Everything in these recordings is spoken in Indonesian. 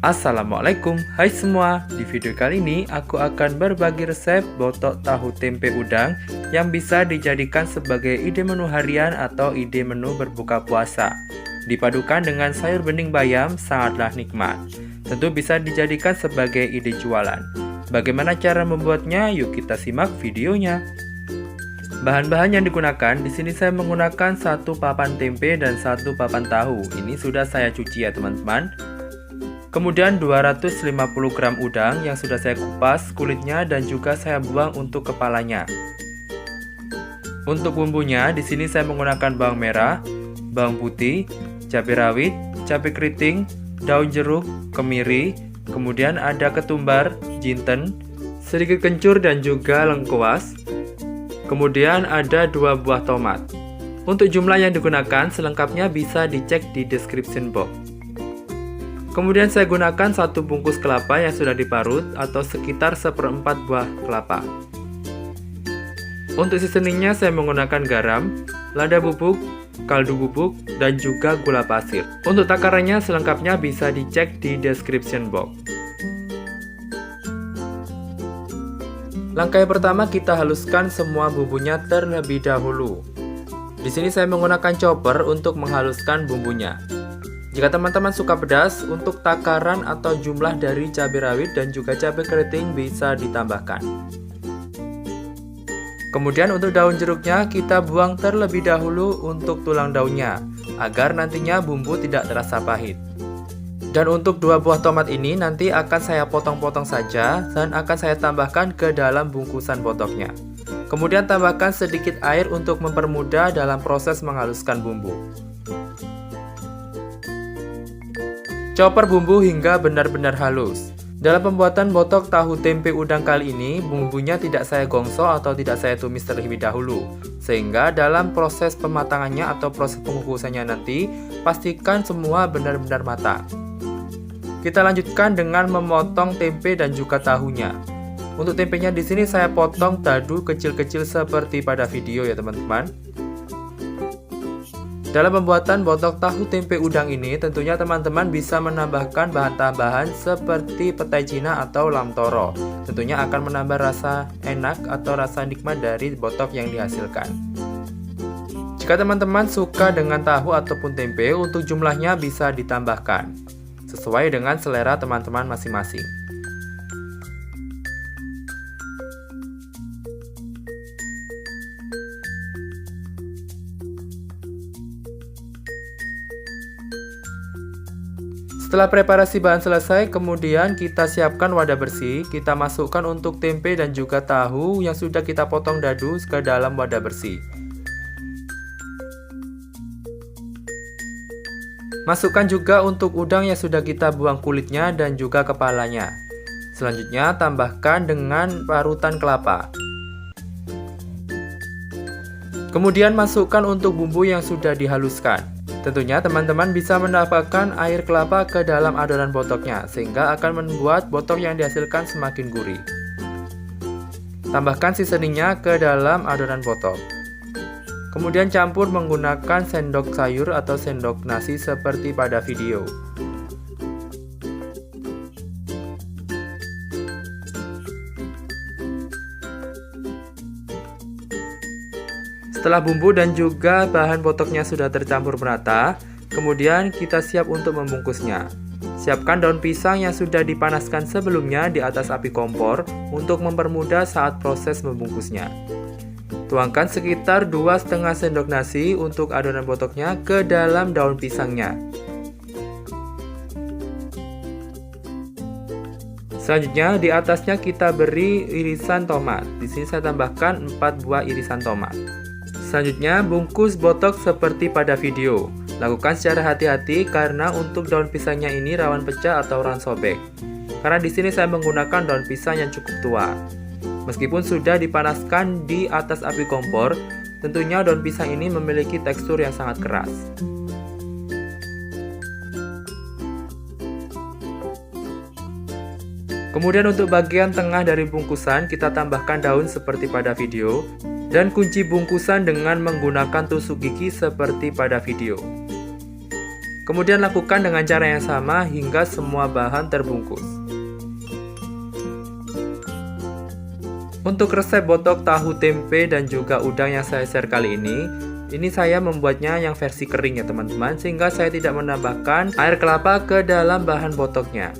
Assalamualaikum, hai semua. Di video kali ini aku akan berbagi resep botok tahu tempe udang yang bisa dijadikan sebagai ide menu harian atau ide menu berbuka puasa. Dipadukan dengan sayur bening bayam sangatlah nikmat. Tentu bisa dijadikan sebagai ide jualan. Bagaimana cara membuatnya? Yuk kita simak videonya. Bahan-bahan yang digunakan, di sini saya menggunakan 1 papan tempe dan 1 papan tahu. Ini sudah saya cuci ya teman-teman. Kemudian 250 gram udang yang sudah saya kupas kulitnya dan juga saya buang untuk kepalanya. Untuk bumbunya, di sini saya menggunakan bawang merah, bawang putih, cabai rawit, cabai keriting, daun jeruk, kemiri, kemudian ada ketumbar, jinten, sedikit kencur dan juga lengkuas. Kemudian ada 2 buah tomat. Untuk jumlah yang digunakan selengkapnya bisa dicek di description box. Kemudian saya gunakan 1 bungkus kelapa yang sudah diparut atau sekitar 1/4 buah kelapa. Untuk seasoningnya saya menggunakan garam, lada bubuk, kaldu bubuk, dan juga gula pasir. Untuk takarannya selengkapnya bisa dicek di description box. Langkah yang pertama kita haluskan semua bumbunya terlebih dahulu. Di sini saya menggunakan chopper untuk menghaluskan bumbunya. Jika teman-teman suka pedas, untuk takaran atau jumlah dari cabai rawit dan juga cabai keriting bisa ditambahkan. Kemudian untuk daun jeruknya kita buang terlebih dahulu untuk tulang daunnya, agar nantinya bumbu tidak terasa pahit. Dan untuk 2 buah tomat ini nanti akan saya potong-potong saja dan akan saya tambahkan ke dalam bungkusan botoknya. Kemudian tambahkan sedikit air untuk mempermudah dalam proses menghaluskan bumbu. Chopper bumbu hingga benar-benar halus. Dalam pembuatan botok tahu tempe udang kali ini, bumbunya tidak saya gongso atau tidak saya tumis terlebih dahulu. Sehingga dalam proses pematangannya atau proses pengukusannya nanti, pastikan semua benar-benar matang. Kita lanjutkan dengan memotong tempe dan juga tahunya. Untuk tempenya di sini saya potong dadu kecil-kecil seperti pada video ya teman-teman. Dalam pembuatan botok tahu tempe udang ini, tentunya teman-teman bisa menambahkan bahan tambahan seperti petai cina atau lam toro. Tentunya akan menambah rasa enak atau rasa nikmat dari botok yang dihasilkan. Jika teman-teman suka dengan tahu ataupun tempe, untuk jumlahnya bisa ditambahkan sesuai dengan selera teman-teman masing-masing. Setelah preparasi bahan selesai, kemudian kita siapkan wadah bersih. Kita masukkan untuk tempe dan juga tahu yang sudah kita potong dadu ke dalam wadah bersih. Masukkan juga untuk udang yang sudah kita buang kulitnya dan juga kepalanya. Selanjutnya tambahkan dengan parutan kelapa. Kemudian masukkan untuk bumbu yang sudah dihaluskan. Tentunya teman-teman bisa menambahkan air kelapa ke dalam adonan botoknya, sehingga akan membuat botok yang dihasilkan semakin gurih. Tambahkan seasoningnya ke dalam adonan botok. Kemudian campur menggunakan sendok sayur atau sendok nasi seperti pada video. Setelah bumbu dan juga bahan botoknya sudah tercampur merata, kemudian kita siap untuk membungkusnya. Siapkan daun pisang yang sudah dipanaskan sebelumnya di atas api kompor untuk mempermudah saat proses membungkusnya. Tuangkan sekitar 2,5 sendok nasi untuk adonan botoknya ke dalam daun pisangnya. Selanjutnya di atasnya kita beri irisan tomat. Di sini saya tambahkan 4 buah irisan tomat. Selanjutnya, bungkus botok seperti pada video. Lakukan secara hati-hati karena untuk daun pisangnya ini rawan pecah atau rawan sobek. Karena di sini saya menggunakan daun pisang yang cukup tua. Meskipun sudah dipanaskan di atas api kompor, tentunya daun pisang ini memiliki tekstur yang sangat keras. Kemudian untuk bagian tengah dari bungkusan, kita tambahkan daun seperti pada video. Dan kunci bungkusan dengan menggunakan tusuk gigi seperti pada video. Kemudian lakukan dengan cara yang sama hingga semua bahan terbungkus. Untuk resep botok tahu tempe dan juga udang yang saya share kali ini saya membuatnya yang versi kering ya teman-teman, sehingga saya tidak menambahkan air kelapa ke dalam bahan botoknya.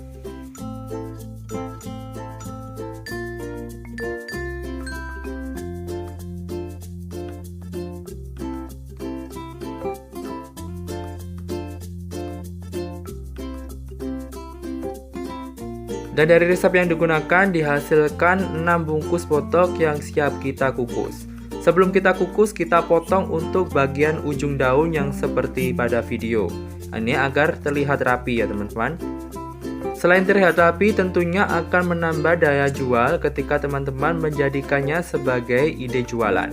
Dan dari resep yang digunakan dihasilkan 6 bungkus botok yang siap kita kukus. Sebelum kita kukus, kita potong untuk bagian ujung daun yang seperti pada video. Ini agar terlihat rapi ya teman-teman. Selain terlihat rapi, tentunya akan menambah daya jual ketika teman-teman menjadikannya sebagai ide jualan.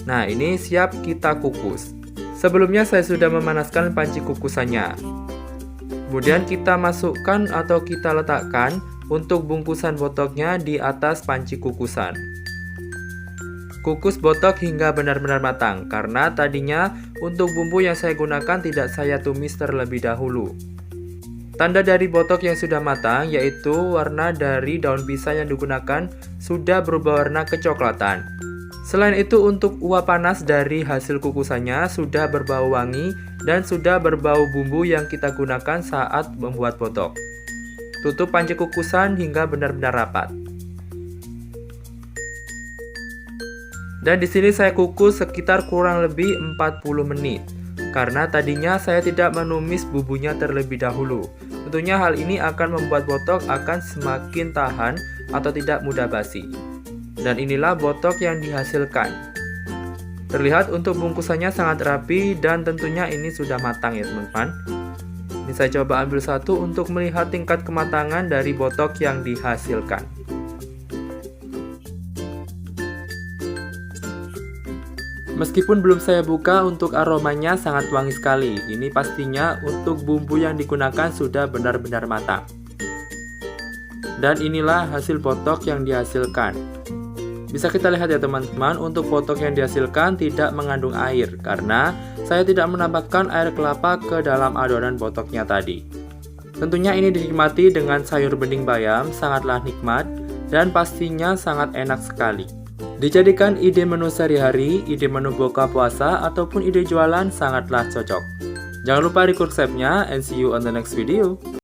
Nah, ini siap kita kukus. Sebelumnya saya sudah memanaskan panci kukusannya. Kemudian kita masukkan atau kita letakkan untuk bungkusan botoknya di atas panci kukusan. Kukus botok hingga benar-benar matang, karena tadinya untuk bumbu yang saya gunakan tidak saya tumis terlebih dahulu. Tanda dari botok yang sudah matang yaitu warna dari daun pisang yang digunakan sudah berubah warna kecoklatan. Selain itu, untuk uap panas dari hasil kukusannya sudah berbau wangi dan sudah berbau bumbu yang kita gunakan saat membuat botok. Tutup panci kukusan hingga benar-benar rapat. Dan di sini saya kukus sekitar kurang lebih 40 menit. Karena tadinya saya tidak menumis bumbunya terlebih dahulu. Tentunya hal ini akan membuat botok akan semakin tahan atau tidak mudah basi. Dan inilah botok yang dihasilkan. Terlihat untuk bungkusannya sangat rapi dan tentunya ini sudah matang ya teman-teman. Ini saya coba ambil satu untuk melihat tingkat kematangan dari botok yang dihasilkan. Meskipun belum saya buka, untuk aromanya sangat wangi sekali. Ini pastinya untuk bumbu yang digunakan sudah benar-benar matang. Dan inilah hasil botok yang dihasilkan. Bisa kita lihat ya teman-teman, untuk botok yang dihasilkan tidak mengandung air karena saya tidak menambahkan air kelapa ke dalam adonan botoknya tadi. Tentunya ini dinikmati dengan sayur bening bayam, sangatlah nikmat dan pastinya sangat enak sekali. Dijadikan ide menu sehari-hari, ide menu buka puasa, ataupun ide jualan sangatlah cocok. Jangan lupa record resepnya and see you on the next video.